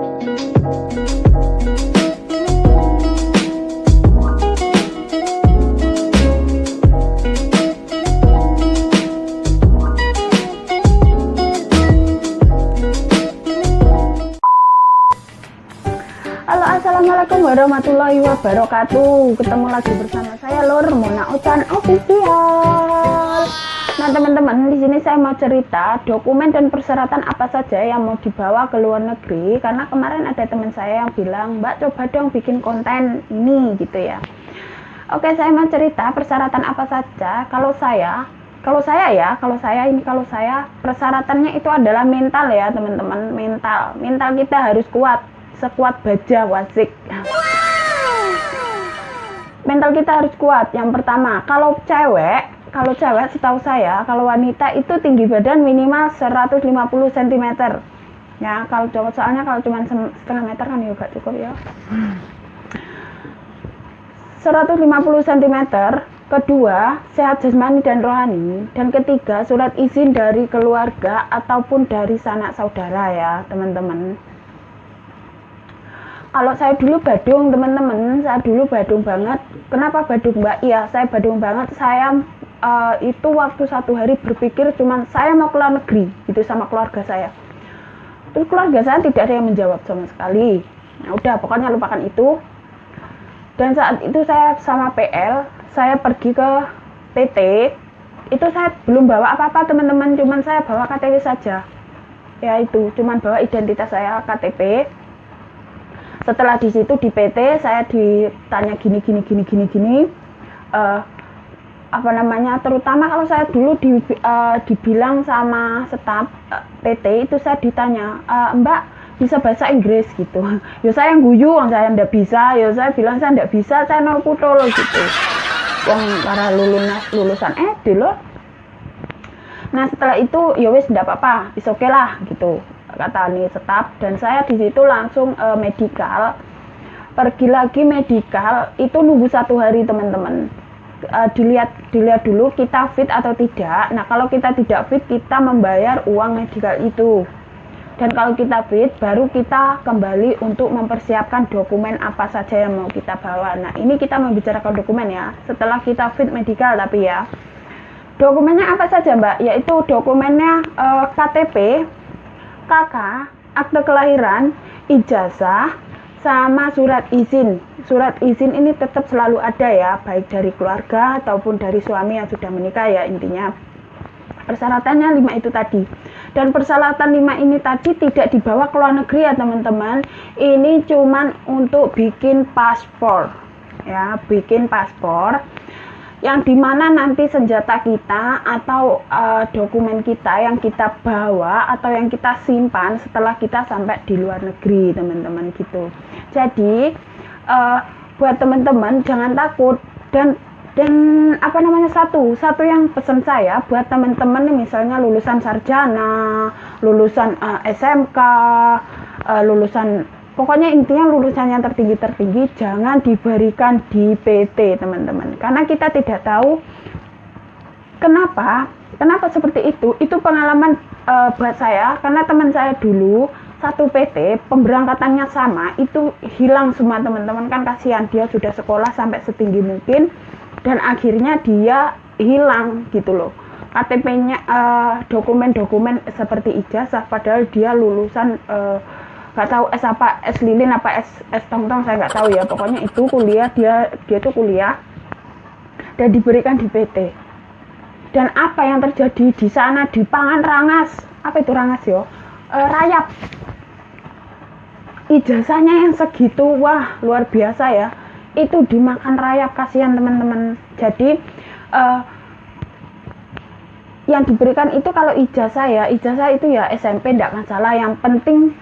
Halo, assalamualaikum warahmatullahi wabarakatuh. Ketemu lagi bersama saya Lur Mona Ochan Official. Nah teman-teman, di sini saya mau cerita dokumen dan persyaratan apa saja yang mau dibawa ke luar negeri. Karena kemarin ada teman saya yang bilang, Mbak coba dong bikin konten ini gitu ya. Oke, saya mau cerita persyaratan apa saja. Kalau saya persyaratannya itu adalah mental ya teman-teman. Mental kita harus kuat, sekuat baja wasik. Mental kita harus kuat. Yang pertama, kalau cewek setahu saya, kalau wanita itu tinggi badan minimal 150 cm ya. Kalau cowok soalnya kalau cuma setengah meter kan juga cukup ya. 150 cm. Kedua, sehat jasmani dan rohani. Dan ketiga, surat izin dari keluarga ataupun dari sanak saudara ya teman-teman. Kalau saya dulu Badung teman-teman, saya dulu Badung banget. Kenapa Badung Mbak? Iya, saya Badung banget. Saya itu waktu satu hari berpikir cuman saya mau keluar negeri gitu sama keluarga saya. Terus keluarga saya tidak ada yang menjawab sama sekali. Nah udah, pokoknya lupakan itu. Dan saat itu saya sama PL, saya pergi ke PT. Itu saya belum bawa apa-apa teman-teman, cuman saya bawa KTP saja. Ya itu, cuman bawa identitas saya, KTP. Setelah di situ di PT saya ditanya gini, terutama kalau saya dulu dibilang sama staf PT itu saya ditanya, Mbak bisa bahasa Inggris gitu. Ya saya yang guyu, saya ndak bisa. Ya saya bilang saya ndak bisa, saya nol putol gitu. Wong para lulusan loh. Nah setelah itu ya wis ndak apa-apa, is oke lah gitu kata nih staf. Dan saya di situ langsung medical, pergi lagi medical itu nunggu 1 hari teman-teman. Dilihat dulu kita fit atau tidak. Nah kalau kita tidak fit kita membayar uang medical itu, dan kalau kita fit baru kita kembali untuk mempersiapkan dokumen apa saja yang mau kita bawa. Nah ini kita membicarakan dokumen ya setelah kita fit medical. Tapi ya dokumennya apa saja Mbak? Yaitu dokumennya KTP, KK, akte kelahiran, ijazah, sama surat izin. Surat izin ini tetap selalu ada ya, baik dari keluarga ataupun dari suami yang sudah menikah ya. Intinya persyaratannya 5 itu tadi. Dan persyaratan 5 ini tadi tidak dibawa ke luar negeri ya teman-teman. Ini cuman untuk bikin paspor ya, bikin paspor yang dimana nanti senjata kita atau dokumen kita yang kita bawa atau yang kita simpan setelah kita sampai di luar negeri teman-teman gitu. Jadi buat teman-teman jangan takut. Dan satu yang pesan saya buat teman-teman nih, misalnya lulusan sarjana, lulusan SMK, lulusan pokoknya intinya lulusan yang tertinggi jangan diberikan di PT teman-teman, karena kita tidak tahu kenapa seperti itu. Itu pengalaman buat saya, karena teman saya dulu satu PT pemberangkatannya sama, itu hilang semua teman-teman. Kan kasihan, dia sudah sekolah sampai setinggi mungkin dan akhirnya dia hilang gitu loh. KTP-nya dokumen-dokumen seperti ijazah, padahal dia lulusan nggak tahu S apa, S lilin apa S tong-tong, saya nggak tahu ya. Pokoknya itu kuliah, dia tuh kuliah dan diberikan di PT. Dan apa yang terjadi di sana, dipangan rangas. Apa itu rangas yo? Rayap. Ijazahnya yang segitu, wah luar biasa ya. Itu dimakan rayap, kasihan teman-teman. Jadi yang diberikan itu kalau ijazah itu ya SMP enggak masalah. Yang penting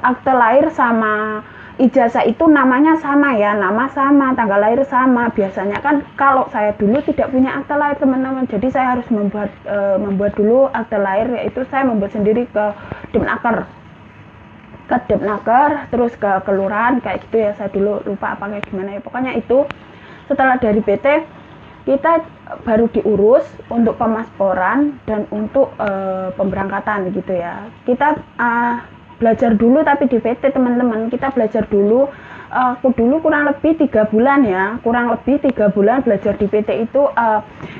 akte lahir sama ijazah itu namanya sama ya, nama sama, tanggal lahir sama. Biasanya kan kalau saya dulu tidak punya akte lahir teman-teman, jadi saya harus membuat dulu akte lahir, yaitu saya membuat sendiri ke Depnaker, terus ke kelurahan kayak gitu ya. Saya dulu lupa apa kayak gimana ya, pokoknya itu. Setelah dari PT kita baru diurus untuk pemasporan dan untuk pemberangkatan gitu ya. Kita belajar dulu tapi di PT teman-teman, kita belajar dulu. Aku dulu kurang lebih 3 bulan ya, kurang lebih 3 bulan belajar di PT itu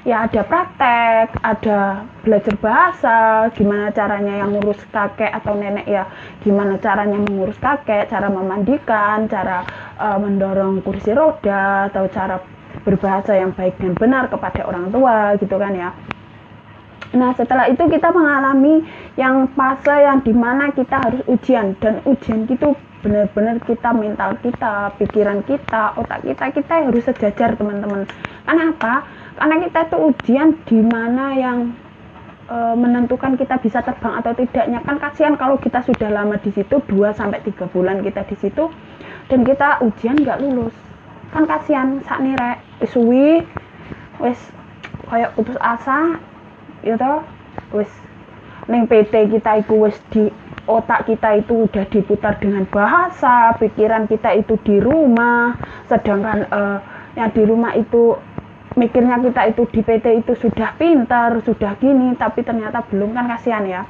ya ada praktek, ada belajar bahasa, gimana caranya yang ngurus kakek atau nenek ya, gimana caranya mengurus kakek, cara memandikan, cara mendorong kursi roda, atau cara berbahasa yang baik dan benar kepada orang tua gitu kan ya. Nah setelah itu kita mengalami yang fase yang dimana kita harus ujian, dan ujian itu benar-benar kita, mental kita, pikiran kita, otak kita harus sejajar teman-teman. Kenapa? Karena kita itu ujian dimana yang menentukan kita bisa terbang atau tidaknya. Kan kasihan kalau kita sudah lama di situ, 2-3 bulan kita di situ dan kita ujian nggak lulus, kan kasihan. Sakni rek suwi wis kayak putus asa gitu, wis ning PT kita itu wis di otak kita itu udah diputar dengan bahasa, pikiran kita itu di rumah, sedangkan yang di rumah itu mikirnya kita itu di PT itu sudah pintar, sudah gini, tapi ternyata belum, kan kasihan ya.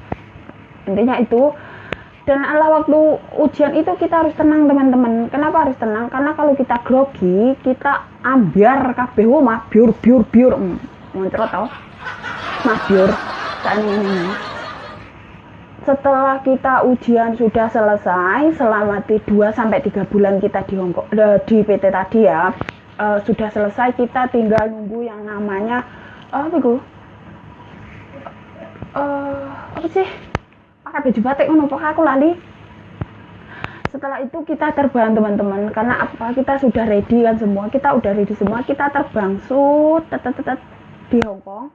Intinya itu. Dan waktu ujian itu kita harus tenang teman-teman. Kenapa harus tenang? Karena kalau kita grogi, kita ambiar kabeh mah biur muncrat tau mah biur kan ini. Setelah kita ujian sudah selesai, selama 2-3 bulan kita di Hongkong, di PT tadi ya, sudah selesai, kita tinggal nunggu yang namanya apa sih, pakai baju batik ngono, pokoknya aku lali. Setelah itu kita terbang teman-teman, karena apa, kita sudah ready kan semua, kita udah ready semua, kita terbang di Hongkong.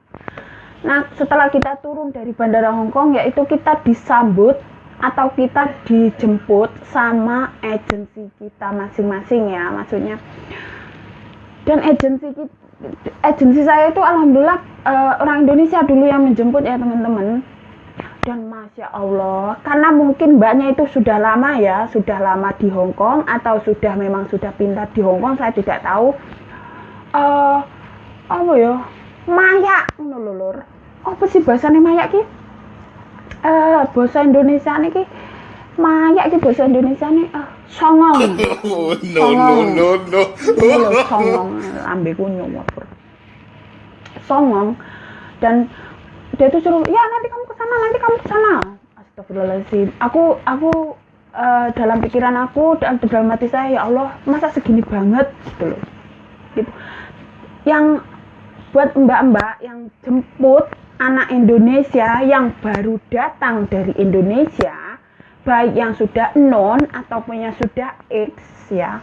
Nah setelah kita turun dari bandara Hongkong, yaitu kita disambut atau kita dijemput sama agensi kita masing-masing ya, maksudnya. Dan agensi saya itu alhamdulillah orang Indonesia dulu yang menjemput ya teman-teman. Dan Masya Allah, karena mungkin mbaknya itu sudah lama ya, sudah lama di Hongkong atau sudah memang sudah pintar di Hongkong, saya tidak tahu. Apa ya, mayak nululur. Apa sih bahasanya mayak ki? Bahasa Indonesia nih ki, mayak ki bahasa Indonesia nih songong. No. Songong, ambeku nyomot. Songong. Dan dia tuh suruh, ya nanti kamu ke sana. Astagfirullahaladzim. Aku dalam pikiran aku, dalam hati saya, ya Allah, masa segini banget gitu loh. Gitu. Yang buat mbak-mbak yang jemput anak Indonesia yang baru datang dari Indonesia, baik yang sudah non ataupun yang sudah X ya,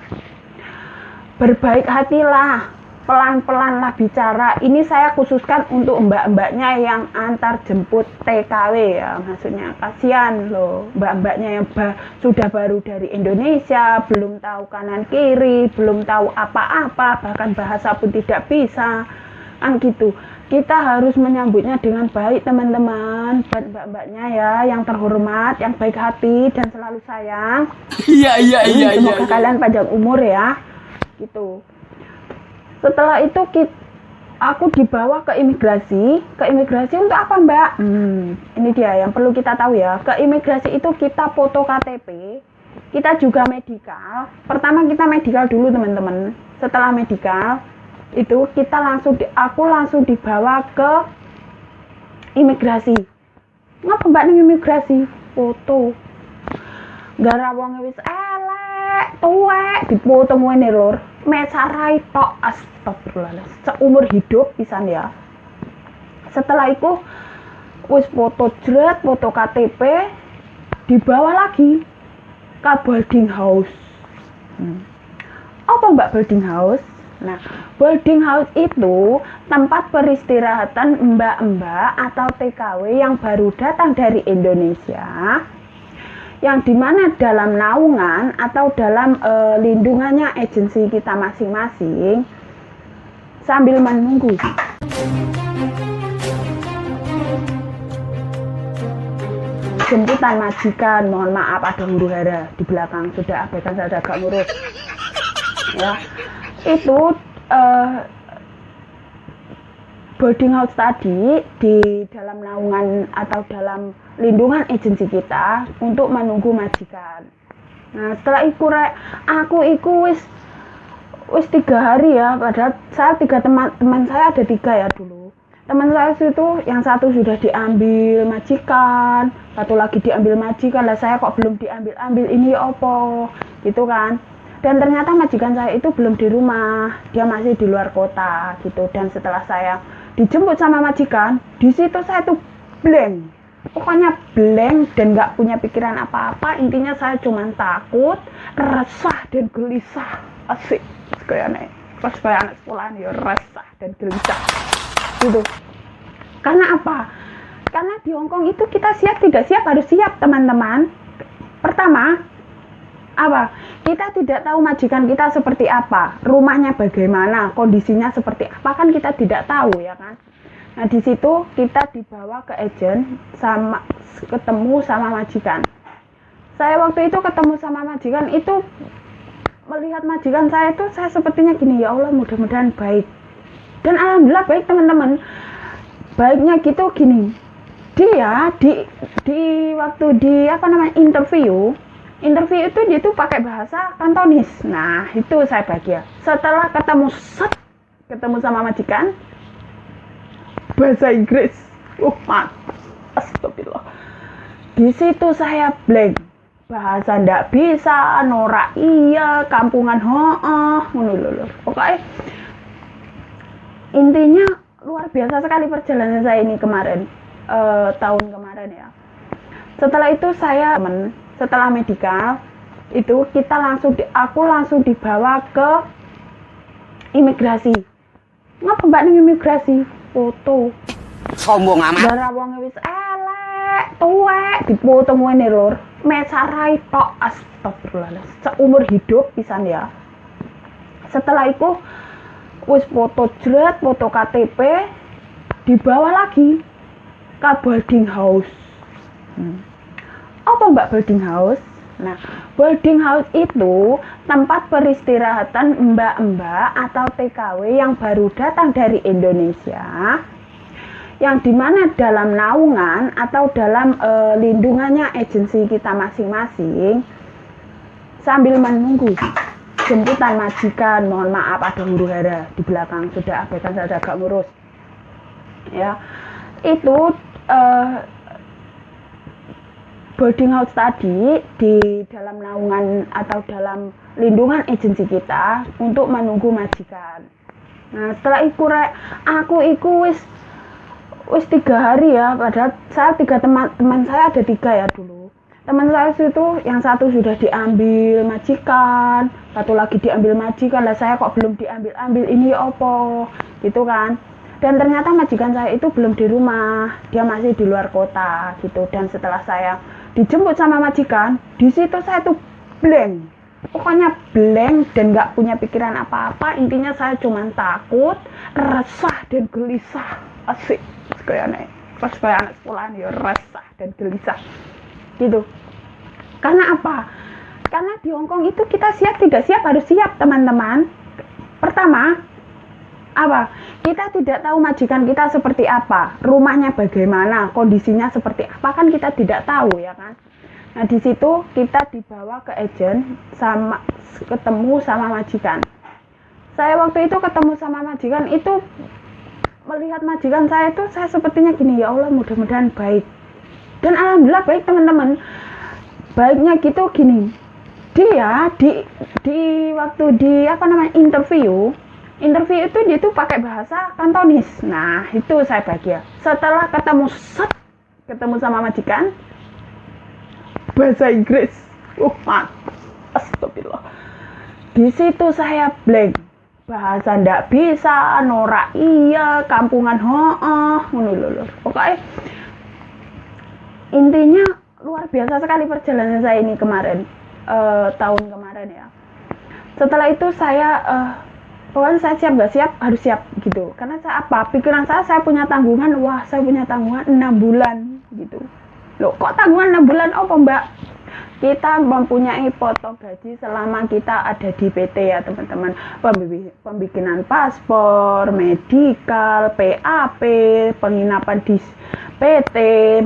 berbaik hatilah, pelan-pelanlah bicara. Ini saya khususkan untuk mbak-mbaknya yang antar jemput TKW ya, maksudnya kasihan loh mbak-mbaknya yang sudah baru dari Indonesia, belum tahu kanan kiri, belum tahu apa-apa, bahkan bahasa pun tidak bisa, kan gitu. Kita harus menyambutnya dengan baik teman-teman, buat mbak-mbaknya ya yang terhormat, yang baik hati dan selalu sayang. Iya. Semoga kalian panjang umur ya, gitu. Setelah itu aku dibawa ke imigrasi untuk apa mbak? Ini dia yang perlu kita tahu ya. Ke imigrasi itu kita foto KTP, kita juga medikal. Pertama kita medikal dulu teman-teman. Setelah medikal itu aku langsung dibawa ke imigrasi. Ngapa mbak ning imigrasi? Foto. Gara wong wis elek, tuwek, dipoto ngene lur. Mecarai tok, astagfirullahaladzim, seumur hidup pisan ya. Setelah itu wis foto jret, foto KTP, dibawa lagi ke boarding house. Apa mbak boarding house? Nah, boarding house itu tempat peristirahatan mbak-mbak atau TKW yang baru datang dari Indonesia, yang dimana dalam naungan atau dalam lindungannya agensi kita masing-masing sambil menunggu jemputan majikan. Mohon maaf ada huru hara di belakang, sudah abaikan, saya agak ngurus ya. Itu boarding house tadi di dalam naungan atau dalam lindungan agensi kita untuk menunggu majikan. Nah setelah aku wis 3 hari ya, padahal saya 3 teman saya ada 3 ya dulu. Teman saya itu yang satu sudah diambil majikan, satu lagi diambil majikan, lah saya kok belum diambil ini opo gitu kan. Dan ternyata majikan saya itu belum di rumah, dia masih di luar kota gitu. Dan setelah saya dijemput sama majikan, di situ saya tuh blank, pokoknya blank dan nggak punya pikiran apa-apa. Intinya saya cuma takut, resah dan gelisah. Asik kayak anak pas kayak anak sekolahan ya, resah dan gelisah gitu. Karena apa? Karena di Hongkong itu kita siap tidak siap harus siap teman-teman. Pertama apa? Kita tidak tahu majikan kita seperti apa, rumahnya bagaimana, kondisinya seperti apa, kan kita tidak tahu ya kan. Nah di situ kita dibawa ke agen sama ketemu sama majikan. Saya waktu itu ketemu sama majikan itu, melihat majikan saya itu saya sepertinya gini, ya Allah mudah-mudahan baik. Dan alhamdulillah baik teman-teman. Baiknya gitu gini, dia di waktu di interview itu dia tuh pakai bahasa Kantonis. Nah itu saya bahagia. Setelah ketemu sama majikan, bahasa Inggris, astagfirullah. Di situ saya blank, bahasa ndak bisa, norak iya, kampungan ngono lho. Pokoknya intinya luar biasa sekali perjalanan saya ini kemarin, tahun kemarin ya. Setelah itu setelah medikal itu aku langsung dibawa ke imigrasi. Ngapa mbak ning imigrasi? Foto. Sombong amat. Darah wong wis elek, tuwek, dipoto ngene lur. Mesarai tok, astagfirullah. Seumur hidup pisan ya. Setelah itu wis foto jret, foto KTP, dibawa lagi ke boarding house. Apa mbak boarding house? Nah, boarding house itu tempat peristirahatan mbak-mbak atau TKW yang baru datang dari Indonesia, yang dimana dalam naungan atau dalam lindungannya agensi kita masing-masing, sambil menunggu jemputan majikan. Mohon maaf ada huru hara di belakang, sudah abaikan, saya agak ngurus ya. Itu boarding house tadi di dalam naungan atau dalam lindungan agensi kita untuk menunggu majikan. Nah setelah aku wis 3 hari ya, padahal saya 3 teman saya ada 3 ya dulu. Teman saya itu yang satu sudah diambil majikan, satu lagi diambil majikan, lah saya kok belum diambil ini opo gitu kan. Dan ternyata majikan saya itu belum di rumah, dia masih di luar kota gitu. Dan setelah saya dijemput sama majikan, di situ saya tuh blank, pokoknya blank dan nggak punya pikiran apa-apa. Intinya saya cuma takut, resah dan gelisah. Asik kayak anak sekolahan ya, resah dan gelisah gitu. Karena apa? Karena di Hongkong itu kita siap tidak siap harus siap teman-teman. Pertama apa? Kita tidak tahu majikan kita seperti apa, rumahnya bagaimana, kondisinya seperti apa, kan kita tidak tahu ya kan. Nah di situ kita dibawa ke agen sama ketemu sama majikan. Saya waktu itu ketemu sama majikan itu, melihat majikan saya itu saya sepertinya gini, ya Allah mudah-mudahan baik. Dan alhamdulillah baik teman-teman. Baiknya gitu gini, dia di waktu di interview itu dia tuh pakai bahasa Kantonis. Nah itu saya bahagia. Setelah ketemu sama majikan, bahasa Inggris, astagfirullah. Di situ saya blank, bahasa ndak bisa, norak iya, kampungan ngono lho. Pokoknya intinya luar biasa sekali perjalanan saya ini kemarin, tahun kemarin ya. Setelah itu saya pokoknya saya siap nggak siap harus siap gitu. Karena pikiran saya punya tanggungan. Saya punya tanggungan 6 bulan gitu. Loh kok tanggungan 6 bulan? Oh mbak, kita mempunyai potong gaji selama kita ada di PT ya teman-teman. Pembikinan paspor, medikal, PAP, penginapan di PT,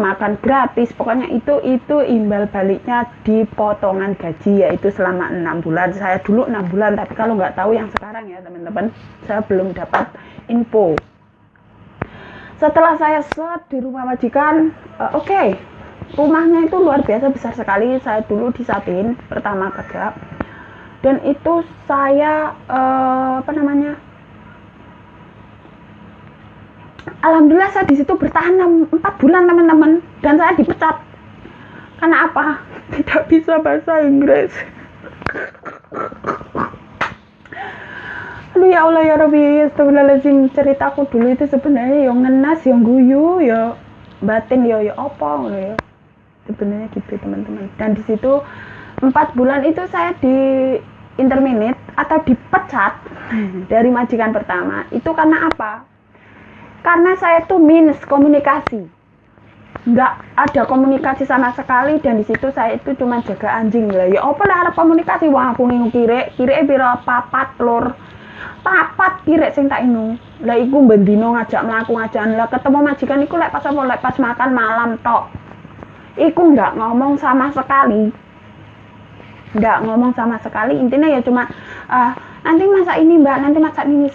makan gratis, pokoknya itu imbal baliknya di potongan gaji, yaitu selama 6 bulan. Saya dulu 6 bulan, tapi kalau nggak tahu yang sekarang ya teman-teman, saya belum dapat info. Setelah saya set di rumah majikan, oke. Rumahnya itu luar biasa besar sekali. Saya dulu di Satin pertama kerja, dan itu saya alhamdulillah saya di situ bertahan 4 bulan teman-teman, dan saya dipecat karena apa? Tidak bisa bahasa Inggris. Aduh ya Allah ya Rabbi, astagfirullahaladzim. Ceritaku dulu itu sebenarnya yang ngenas, yang guyu, ya batin, ya apa ya. Sebenarnya gitu teman-teman. Dan di situ 4 bulan itu saya di interminate atau dipecat dari majikan pertama. Itu karena apa? Karena saya tuh minus komunikasi, nggak ada komunikasi sama sekali, dan di situ saya itu cuma jaga anjing lah. Ya apa lah arep komunikasi, wah aku ngingu kirek pira papat lur. Papat kirek sing tak inu. Lah iku bendino ngajak mlaku ngajakan lah, ketemu majikan iku lek pas makan malam tok. Iku nggak ngomong sama sekali, intinya ya cuma nanti masak ini mbak, nanti masak ini.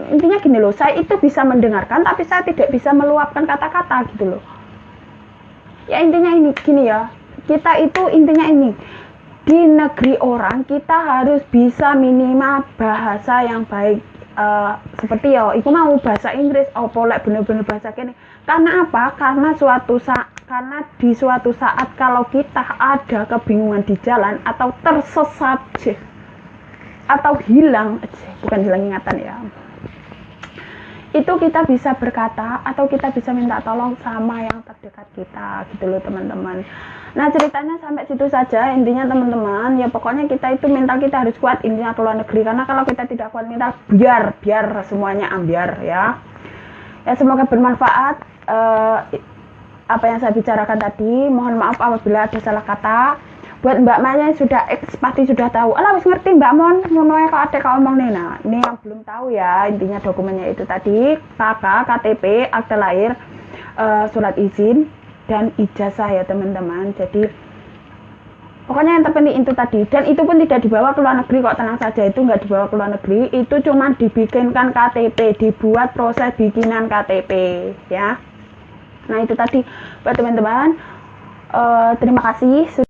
Intinya gini loh, saya itu bisa mendengarkan tapi saya tidak bisa meluapkan kata-kata gitu loh ya. Intinya ini gini ya, kita itu intinya ini, di negeri orang kita harus bisa minimal bahasa yang baik, seperti ya iku mau bahasa Inggris opo lek bener-bener bahasa kene. Karena apa? Karena di suatu saat kalau kita ada kebingungan di jalan atau tersesat atau hilang, bukan hilang ingatan ya, itu kita bisa berkata atau kita bisa minta tolong sama yang terdekat kita gitu loh teman-teman. Nah ceritanya sampai situ saja intinya teman-teman. Ya pokoknya kita itu mental kita harus kuat intinya ke luar negeri, karena kalau kita tidak kuat mental biar semuanya ambiar ya. Ya semoga bermanfaat apa yang saya bicarakan tadi. Mohon maaf apabila ada salah kata. Buat Mbak Maya yang sudah pasti sudah tahu. Alah wis ngerti Mbak Mon, ngono ae kok ade kok omong nih. Nah, ini yang belum tahu ya, intinya dokumennya itu tadi KK, KTP, akte lahir, surat izin dan ijazah ya teman-teman. Jadi pokoknya yang terpenting itu tadi, dan itu pun tidak dibawa ke luar negeri kok, tenang saja, itu nggak dibawa ke luar negeri, itu cuma dibikinkan KTP, dibuat proses bikinan KTP ya. Nah itu tadi buat teman-teman, terima kasih.